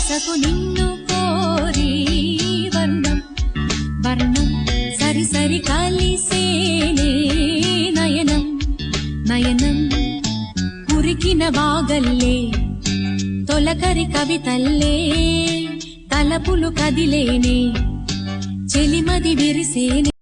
వరసకు నిన్ను కోరి వర్ణం వర్ణం సరి సరి కలిసేనే నయనం నయనం కురికిన వాగల్లే తొలకరి కవితల్లే తలపులు కదిలేనే చెలిమది విరిసేనే